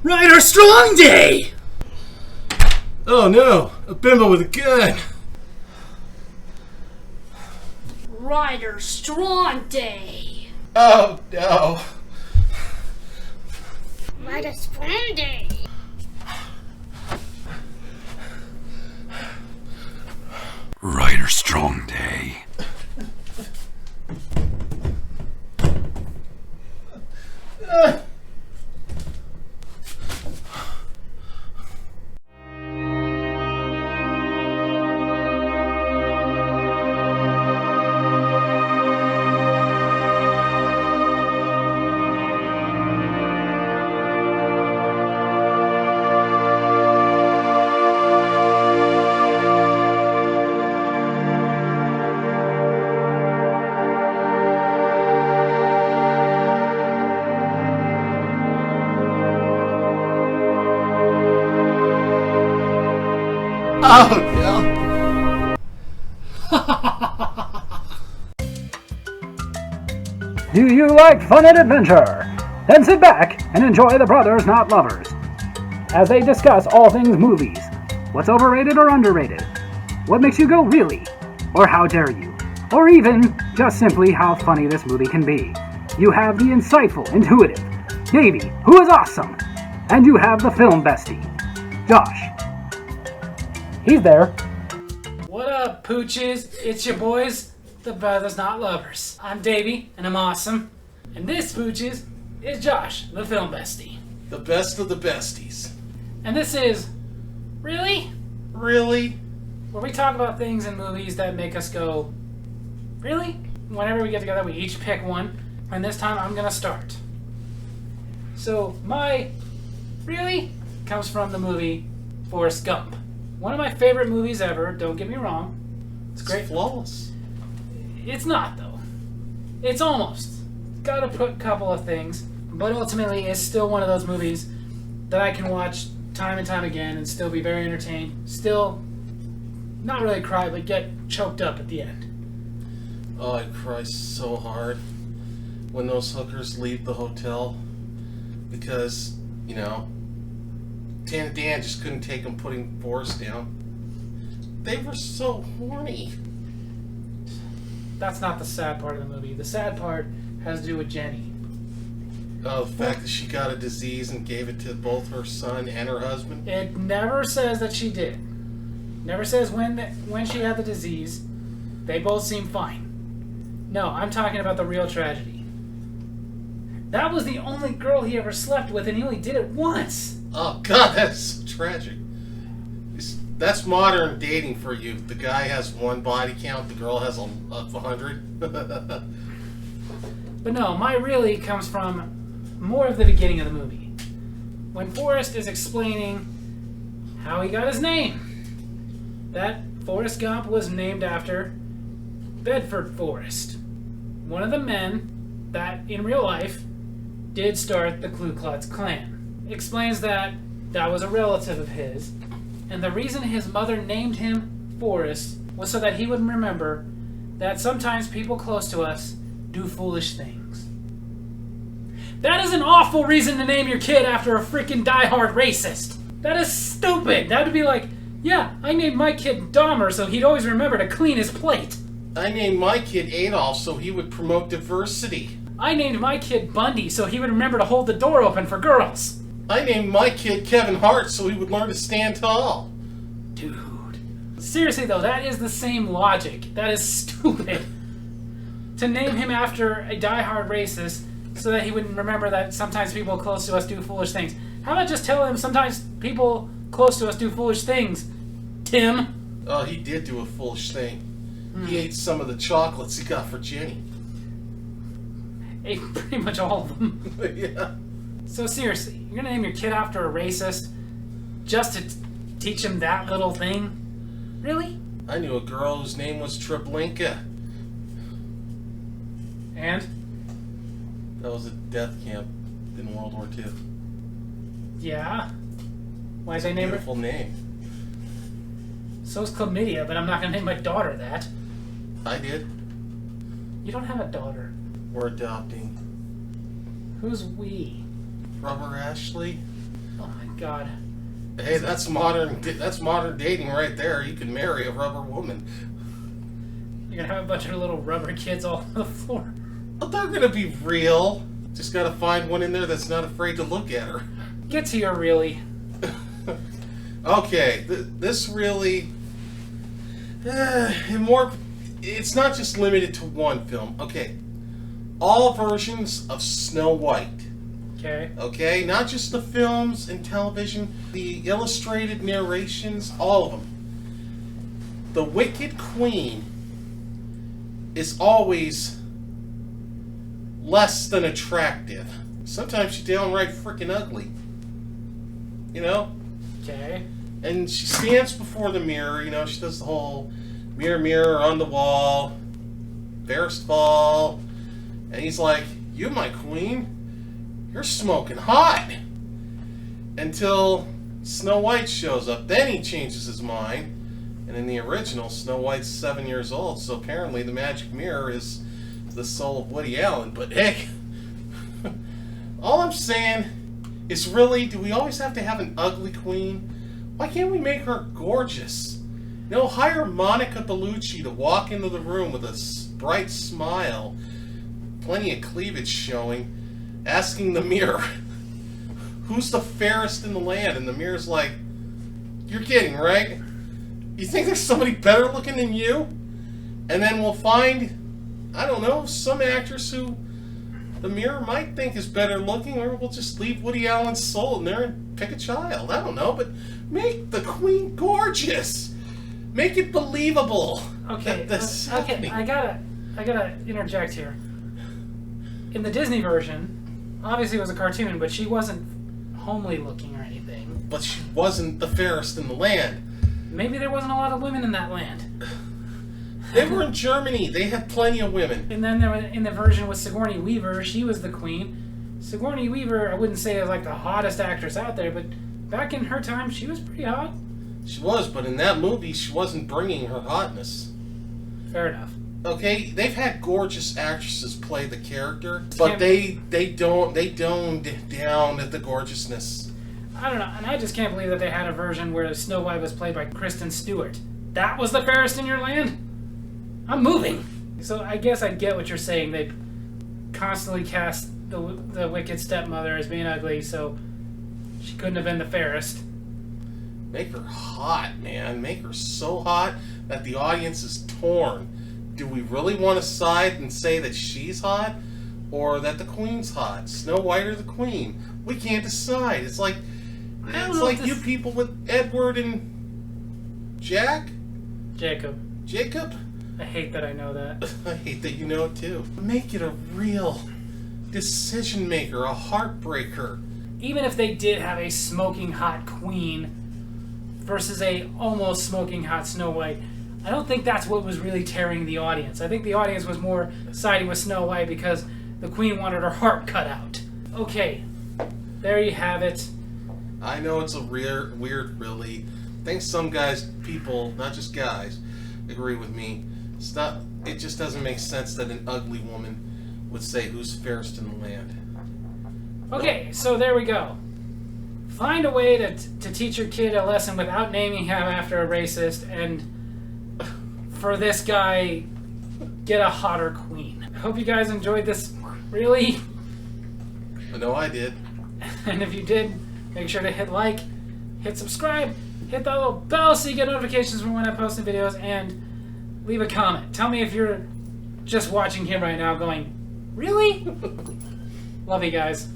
Ryder Strong Day! Oh no, a bimbo with a gun. Ryder Strong Day! Oh no. Ryder Strong Day! Ryder Strong Day. Oh no. Do you like fun and adventure? Then sit back and enjoy the Brothers Not Lovers as they discuss all things movies. What's overrated or underrated? What makes you go really? Or how dare you? Or even just simply how funny this movie can be. You have the insightful, intuitive Davey, who is awesome. And you have the film bestie, Josh. He's there. What up, pooches? It's your boys, the Brothers Not Lovers. I'm Davey, and I'm awesome. And this, pooches, is Josh, the film bestie. The best of the besties. And this is Really? Really? Where we talk about things in movies that make us go, really? Whenever we get together, we each pick one, and this time I'm gonna start. So, my really comes from the movie Forrest Gump. One of my favorite movies ever, don't get me wrong. It's great. It's flawless. It's not, though. It's almost. Gotta put a couple of things, but ultimately it's still one of those movies that I can watch time and time again and still be very entertained. Still, not really cry, but get choked up at the end. Oh, I cry so hard when those hookers leave the hotel because, you know, Tan and Dan just couldn't take them putting Forrest down. They were so horny. That's not the sad part of the movie. The sad part has to do with Jenny. Oh, the fact that she got a disease and gave it to both her son and her husband. It never says that she did. Never says when she had the disease. They both seem fine. No, I'm talking about the real tragedy. That was the only girl he ever slept with, and he only did it once. Oh, God, that's so tragic. That's modern dating for you. The guy has one body count, the girl has 100. But no, my really comes from more of the beginning of the movie. When Forrest is explaining how he got his name. That Forrest Gump was named after Bedford Forrest, one of the men that, in real life, did start the Ku Klux Klan. Explains that that was a relative of his, and the reason his mother named him Forrest was so that he would remember that sometimes people close to us do foolish things. That is an awful reason to name your kid after a freaking diehard racist. That is stupid. That would be like, yeah, I named my kid Dahmer so he'd always remember to clean his plate. I named my kid Adolf so he would promote diversity. I named my kid Bundy so he would remember to hold the door open for girls. I named my kid Kevin Hart so he would learn to stand tall. Dude. Seriously though, that is the same logic. That is stupid. To name him after a diehard racist so that he wouldn't remember that sometimes people close to us do foolish things. How about just tell him sometimes people close to us do foolish things, Tim? Oh, he did do a foolish thing. He ate some of the chocolates he got for Jenny. Ate pretty much all of them. Yeah. So seriously, you're gonna name your kid after a racist just to teach him that little thing? Really? I knew a girl whose name was Treblinka. And? That was a death camp in World War II. Yeah? Why'd they name her? Beautiful name. So's chlamydia, but I'm not gonna name my daughter that. I did. You don't have a daughter. We're adopting. Who's we? Rubber Ashley? Oh my god. Hey, that's modern dating right there. You can marry a rubber woman. You're gonna have a bunch of little rubber kids all on the floor. But they're gonna be real. Just gotta find one in there that's not afraid to look at her. Get to your really. Okay, this really... it's not just limited to one film. Okay, all versions of Snow White. Okay. Okay, not just the films and television, the illustrated narrations, all of them. The Wicked Queen is always less than attractive. Sometimes she's downright freaking ugly. You know? Okay. And she stands before the mirror, you know, she does the whole mirror, mirror on the wall, fairest of all. And he's like, "You, my queen, you're smoking hot." Until Snow White shows up. Then he changes his mind. And in the original, Snow White's 7 years old, so apparently the magic mirror is the soul of Woody Allen. But hey, all I'm saying is, really, do we always have to have an ugly queen? Why can't we make her gorgeous? You know, hire Monica Bellucci to walk into the room with a bright smile, plenty of cleavage showing, asking the mirror, "Who's the fairest in the land?" And the mirror's like, "You're kidding, right? You think there's somebody better looking than you?" And then we'll find, I don't know, some actress who the mirror might think is better looking, or we'll just leave Woody Allen's soul in there and pick a child. I don't know, but make the queen gorgeous. Make it believable. Okay. That's Okay. happening. I gotta interject here. In the Disney version, obviously it was a cartoon, but she wasn't homely looking or anything. But she wasn't the fairest in the land. Maybe there wasn't a lot of women in that land. They were in Germany. They had plenty of women. And then there was, in the version with Sigourney Weaver, she was the queen. Sigourney Weaver, I wouldn't say is like the hottest actress out there, but back in her time, she was pretty hot. She was, but in that movie, she wasn't bringing her hotness. Fair enough. Okay, they've had gorgeous actresses play the character, but they don't down at the gorgeousness. I don't know, and I just can't believe that they had a version where Snow White was played by Kristen Stewart. That was the fairest in your land? I'm moving. So I guess I get what you're saying. They constantly cast the wicked stepmother as being ugly, so she couldn't have been the fairest. Make her hot, man. Make her so hot that the audience is torn. Do we really want to side and say that she's hot, or that the queen's hot? Snow White or the queen? We can't decide. It's like you people with Edward and Jacob. I hate that I know that. I hate that you know it too. Make it a real decision maker, a heartbreaker. Even if they did have a smoking hot queen versus a almost smoking hot Snow White, I don't think that's what was really tearing the audience. I think the audience was more siding with Snow White because the queen wanted her heart cut out. Okay, there you have it. I know it's a weird, really. I think some people, not just guys, agree with me. It just doesn't make sense that an ugly woman would say who's fairest in the land. Okay, so there we go. Find a way to teach your kid a lesson without naming him after a racist, and for this guy, get a hotter queen. I hope you guys enjoyed this, really. I know I did. And if you did, make sure to hit like, hit subscribe, hit that little bell so you get notifications from when I post the videos, and leave a comment. Tell me if you're just watching here right now going, really? Love you guys.